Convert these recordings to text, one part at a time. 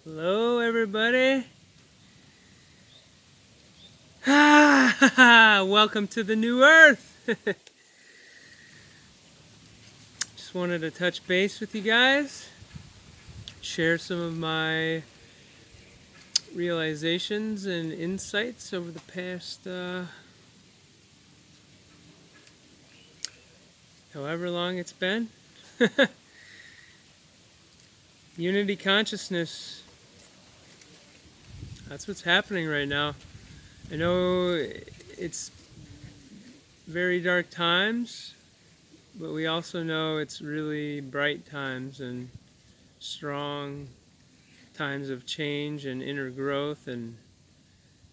Hello, everybody. Welcome to the new Earth. Just wanted to touch base with you guys, share some of my realizations and insights over the past however long it's been. Unity consciousness. That's what's happening right now. I know it's very dark times, but we also know it's really bright times and strong times of change and inner growth and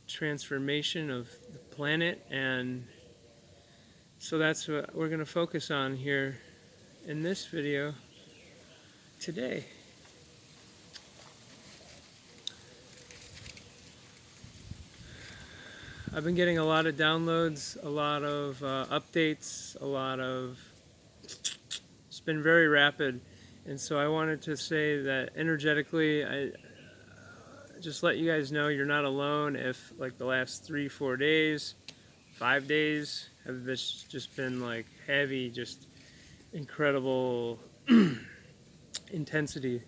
transformation of the planet. And so that's what we're going to focus on here in this video today. I've been getting a lot of downloads, a lot of updates, it's been very rapid. And so I wanted to say that energetically, I just let you guys know you're not alone if like the last 3-4 days, 5 days have just been like heavy, just incredible intensity,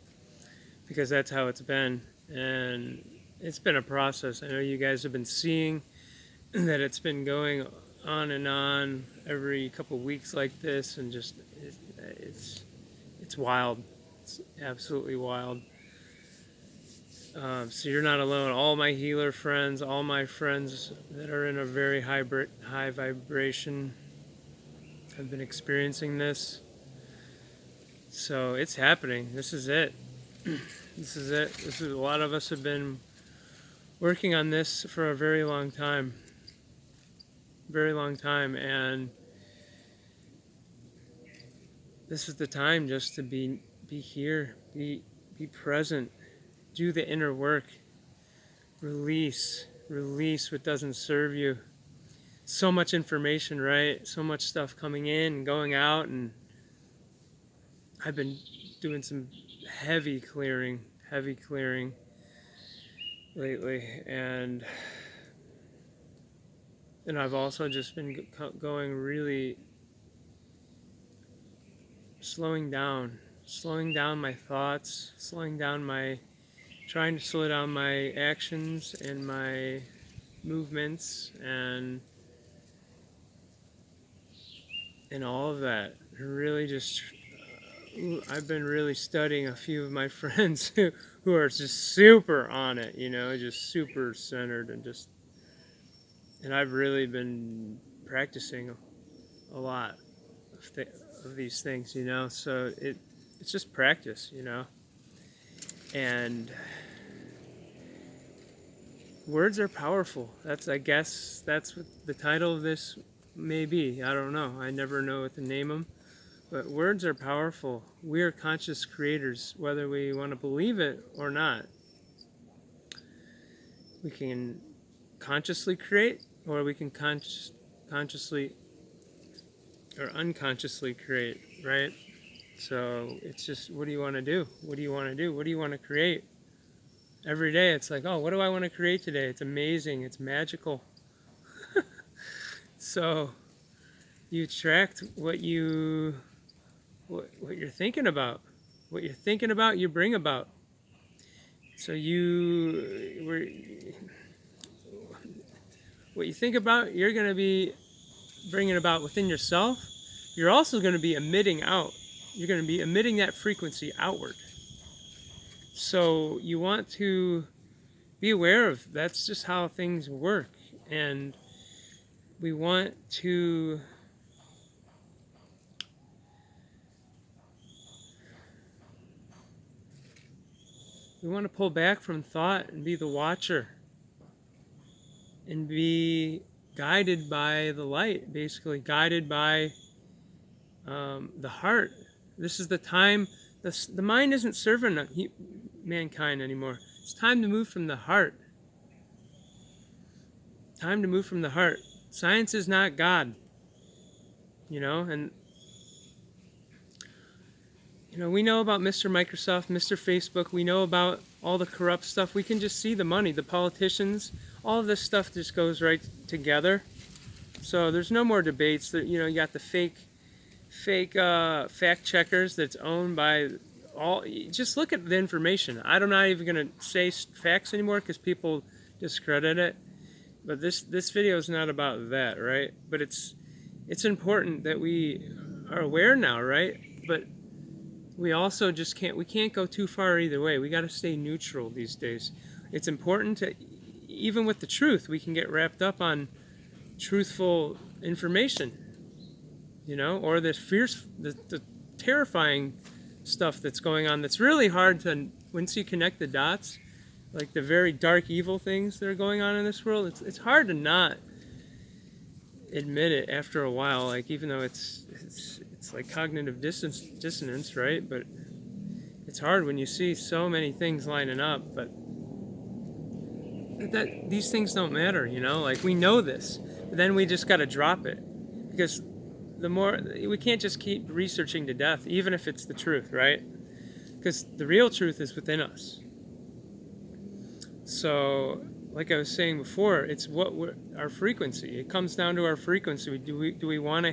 because that's how it's been. And it's been a process. I know you guys have been seeing that it's been going on and on every couple weeks like this, and just it's wild. It's absolutely wild. So you're not alone. All my healer friends, all my friends that are in a very high vibration have been experiencing this. So it's happening. This is it. This is it. This is, a lot of us have been working on this for a very long time. Very long time. And this is the time just to be here, be present, do the inner work, release what doesn't serve you. So much information, right? So much stuff coming in and going out, and I've been doing some heavy clearing lately, and I've also just been going really slowing down my thoughts, trying to slow down my actions and my movements and all of that. Really just I've been really studying a few of my friends who are just super on it, just super centered, and I've really been practicing a lot of these things, so it's just practice, and words are powerful. I guess that's what the title of this may be. I don't know. I never know what to name them. But words are powerful. We are conscious creators, whether we want to believe it or not. We can consciously create, or we can consciously or unconsciously create, right? So it's just, what do you want to do? What do you want to do? What do you want to create? Every day it's like, oh, what do I want to create today? It's amazing. It's magical. So you attract what you're thinking about. What you're thinking about, you bring about. So what you think about, you're going to be bringing about within yourself. You're also going to be emitting out. You're going to be emitting that frequency outward. So you want to be aware of, that's just how things work. And we want to pull back from thought and be the watcher and be guided by the light, basically guided by the heart. This is the time. The mind isn't serving mankind anymore. It's time to move from the heart. Time to move from the heart. Science is not God, and we know about Mr. Microsoft, Mr. Facebook. We know about all the corrupt stuff. We can just see the money, the politicians, all of this stuff just goes right together. So there's no more debates. That you got the fake fact checkers that's owned by all. Just look at the information. I'm not even gonna say facts anymore because people discredit it. But this video is not about that, right? But it's important that we are aware now, right? But we also just can't go too far either way. We got to stay neutral these days. It's important to, even with the truth, we can get wrapped up on truthful information, or the fierce, the terrifying stuff that's going on that's really hard to, once you connect the dots, like the very dark evil things that are going on in this world, it's hard to not admit it after a while, like even though it's like cognitive dissonance, right? But it's hard when you see so many things lining up, but that these things don't matter, like we know this, but then we just got to drop it, because the more we can't just keep researching to death, even if it's the truth, right? Because the real truth is within us. So like I was saying before, it's our frequency. It comes down to our frequency. Do we want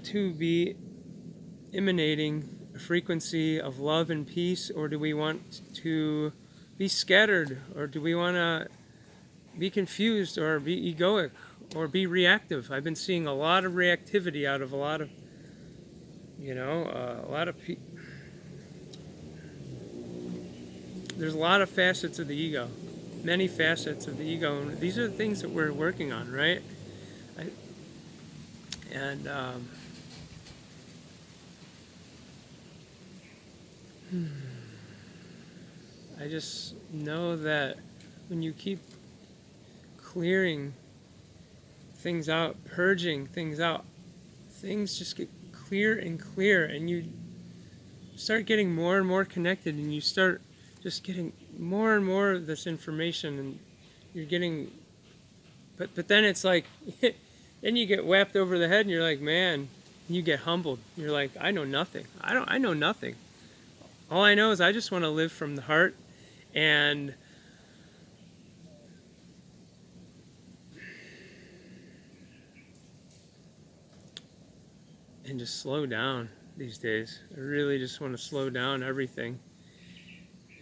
to be emanating a frequency of love and peace, or do we want to be scattered, or do we want to be confused, or be egoic, or be reactive? I've been seeing a lot of reactivity out of a lot of people. There's a lot of facets of the ego, many facets of the ego, and these are the things that we're working on, right? I just know that when you keep clearing things out, purging things out, things just get clear and clear, and you start getting more and more connected, and you start just getting more and more of this information, and you're getting, but then it's like, then you get whapped over the head, and you're like, man, you get humbled. You're like, I know nothing. I know nothing. All I know is I just want to live from the heart, and just slow down these days. I really just want to slow down everything.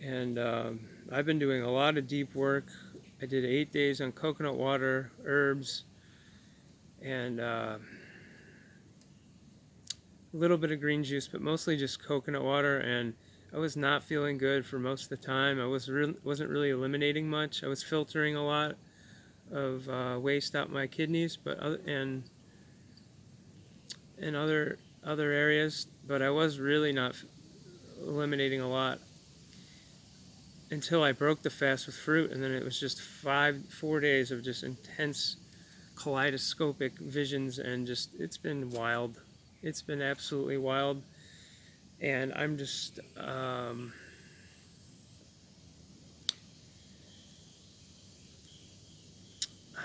And I've been doing a lot of deep work. I did 8 days on coconut water, herbs, and a little bit of green juice, but mostly just coconut water. And I was not feeling good for most of the time. I wasn't really eliminating much. I was filtering a lot of waste out my kidneys, but and in other areas, but I was really not eliminating a lot until I broke the fast with fruit, and then it was just 4 days of just intense kaleidoscopic visions, and just, it's been wild. It's been absolutely wild, and I'm just I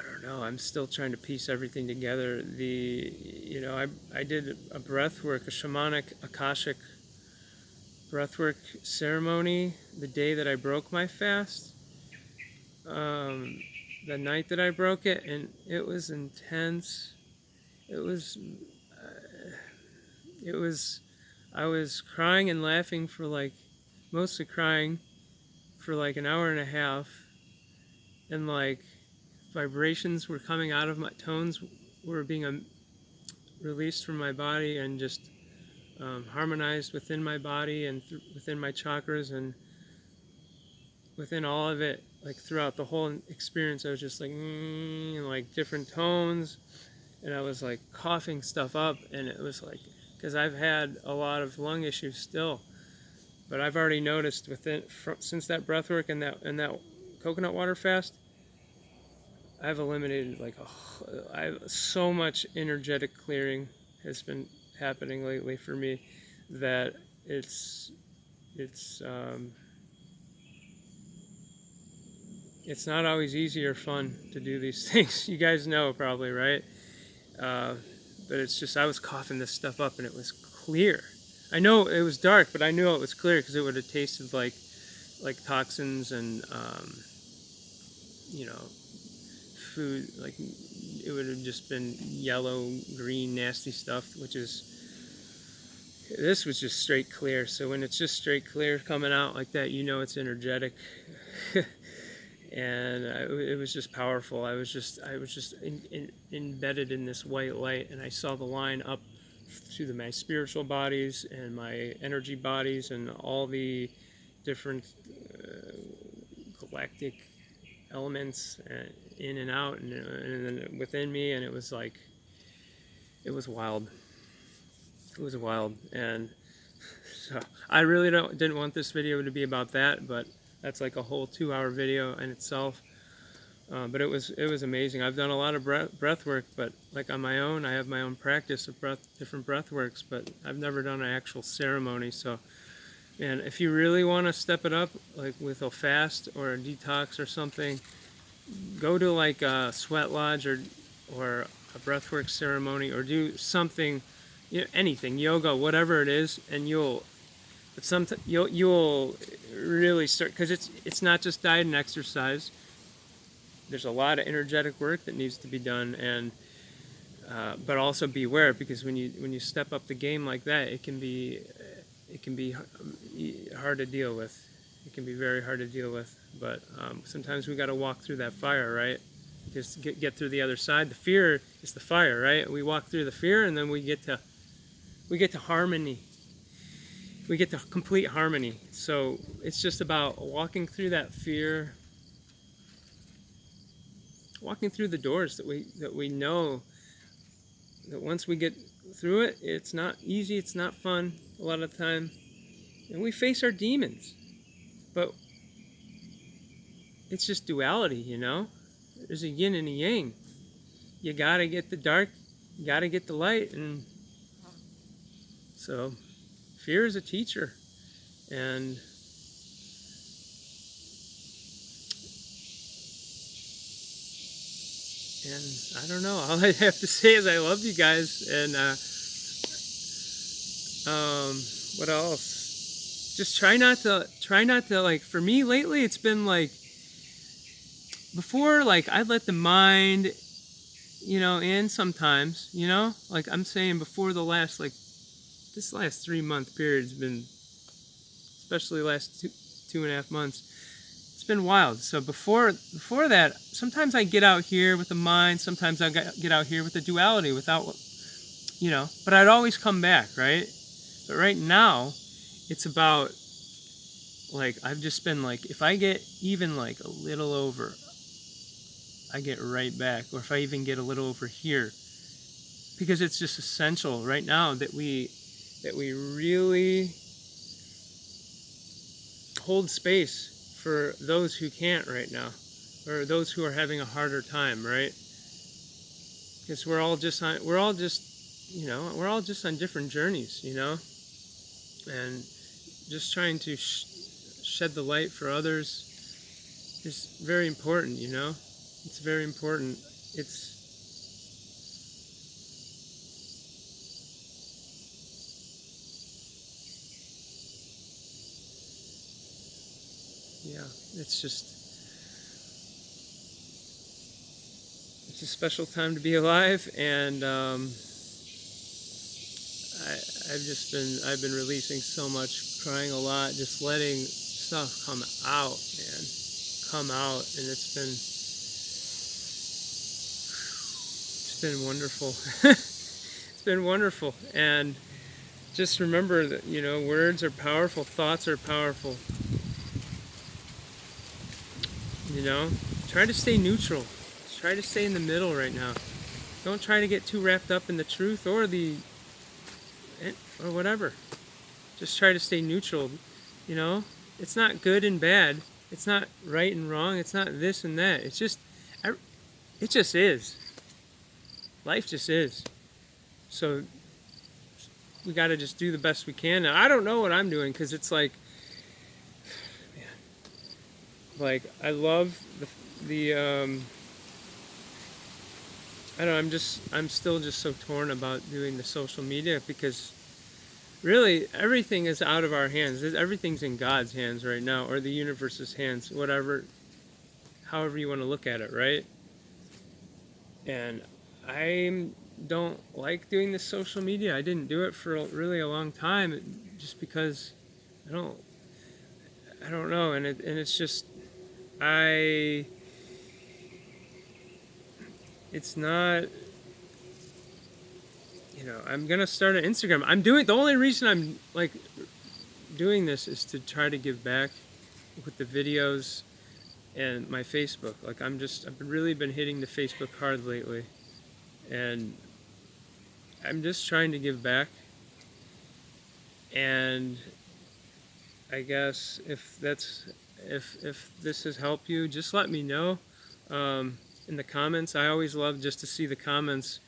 don't know, I'm still trying to piece everything together. I did a breathwork, a shamanic akashic breathwork ceremony the day that I broke my fast, the night that I broke it, and it was intense. It was I was crying and laughing for mostly crying for an hour and a half, and vibrations were coming out of my, tones were being released from my body, and just harmonized within my body and within my chakras, and within all of it, throughout the whole experience. I was just different tones, and I was coughing stuff up, and it was because I've had a lot of lung issues still, but I've already noticed since that breath work and that coconut water fast, I've eliminated so much energetic clearing has been happening lately for me, that it's not always easy or fun to do these things. You guys know probably, right? But it's just, I was coughing this stuff up, and it was clear. I know it was dark, but I knew it was clear because it would have tasted like toxins and you know, food. Like it would have just been yellow, green, nasty stuff. Which is, this was just straight clear. So when it's just straight clear coming out like that, you know it's energetic. And it was just powerful. I was just embedded in this white light, and I saw the line up through my spiritual bodies and my energy bodies and all the different galactic elements in and out and then within me, and it was like, it was wild. It was wild. And so I really didn't want this video to be about that, but that's like a whole 2-hour video in itself. But it was amazing. I've done a lot of breath work, but like on my own, I have my own practice of different breath works, but I've never done an actual ceremony. So, and if you really want to step it up, like with a fast or a detox or something, go to like a sweat lodge or a breathwork ceremony, or do something, you know, anything, yoga, whatever it is, and you'll really start, because it's not just diet and exercise. There's a lot of energetic work that needs to be done, and but also beware, because when you step up the game like that, it can be hard to deal with. It can be very hard to deal with. But sometimes we got to walk through that fire, right? Just get through the other side. The fear is the fire, right? We walk through the fear, and then we get to harmony. We get to complete harmony. So it's just about walking through that fear, walking through the doors that we know that once we get through it, it's not easy, it's not fun a lot of the time, and we face our demons. But it's just duality, you know? There's a yin and a yang. You gotta get the dark, you gotta get the light, and so fear is a teacher. And I don't know, all I have to say is I love you guys. And what else? Just try not to, like, for me lately, it's been like, before, like, I'd let the mind, you know, in sometimes, you know, like I'm saying, before the last, like, this last 3-month period has been, especially the last 2.5 months, it's been wild. So before that, sometimes I get out here with the mind, sometimes I get out here with the duality without, you know, but I'd always come back, right? But right now, it's about, like, I've just been like, if I get even like a little over, I get right back. Or if I even get a little over here, because it's just essential right now that we really hold space for those who can't right now, or those who are having a harder time, right? Because we're all just on different journeys, you know, and just trying to shed the light for others is very important, you know. It's very important. Yeah, it's a special time to be alive. And I've been releasing so much, crying a lot, just letting stuff come out, man, come out. And it's been wonderful. It's been wonderful. And just remember that, you know, words are powerful, thoughts are powerful. You know, try to stay neutral. Try to stay in the middle right now. Don't try to get too wrapped up in the truth or whatever. Just try to stay neutral. You know, it's not good and bad. It's not right and wrong. It's not this and that. It's just, it just is. Life just is. So we got to just do the best we can. Now, I don't know what I'm doing, because it's like, man, like, I love the I don't know, I'm still just so torn about doing the social media, because really everything is out of our hands. Everything's in God's hands right now, or the universe's hands, whatever, however you want to look at it, right? And I don't like doing this social media. I didn't do it for really a long time, just because I don't I don't know, and it's just I it's not, I'm gonna start an Instagram. I'm doing the only reason I'm like doing this is to try to give back with the videos and my Facebook. Like I've really been hitting the Facebook hard lately, and I'm just trying to give back. And I guess if this has helped you, just let me know in the comments. I always love just to see the comments.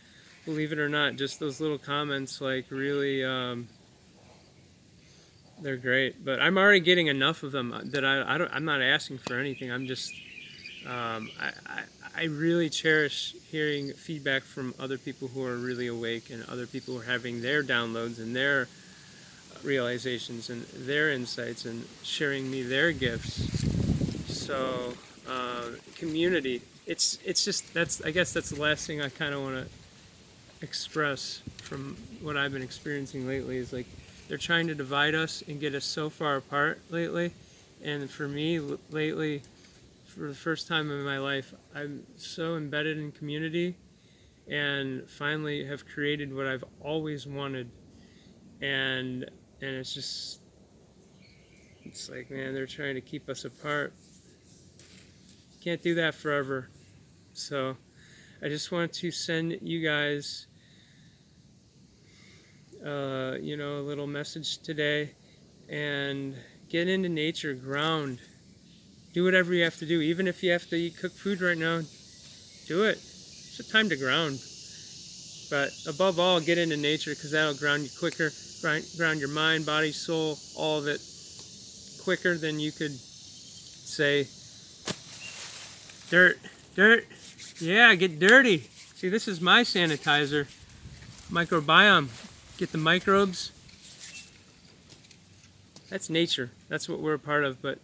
Believe it or not, just those little comments, like really, they're great. But I'm already getting enough of them that I'm not asking for anything. I'm just I really cherish hearing feedback from other people who are really awake, and other people who are having their downloads and their realizations and their insights, and sharing me their gifts. So community, it's just, that's, I guess that's the last thing I kind of want to express from what I've been experiencing lately, is like they're trying to divide us and get us so far apart lately. And for me lately, for the first time in my life, I'm so embedded in community, and finally have created what I've always wanted. And it's just, it's like, man, they're trying to keep us apart. Can't do that forever. So I just want to send you guys a little message today, and get into nature, ground, do whatever you have to do. Even if you have to cook food right now, do it. It's a time to ground. But above all, get into nature, because that'll ground you quicker, ground your mind, body, soul, all of it quicker than you could say, dirt, dirt. Yeah, get dirty. See, this is my sanitizer. Microbiome. Get the microbes. That's nature. That's what we're a part of, but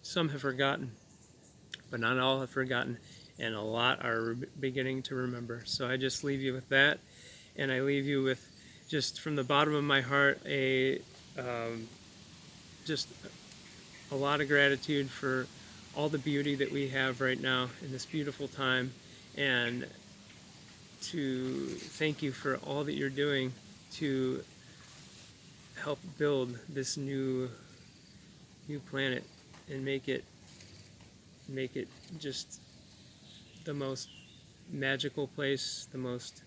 some have forgotten. But not all have forgotten, and a lot are beginning to remember. So I just leave you with that, and I leave you with, just from the bottom of my heart, just a lot of gratitude for all the beauty that we have right now in this beautiful time, and to thank you for all that you're doing to help build this new planet, and make it just the most magical place, the most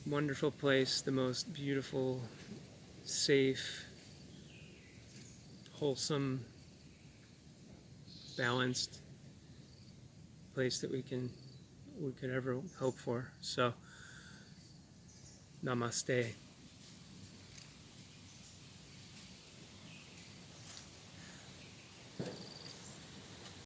wonderful place, the most beautiful, safe, wholesome, balanced place that we could ever hope for. So, namaste.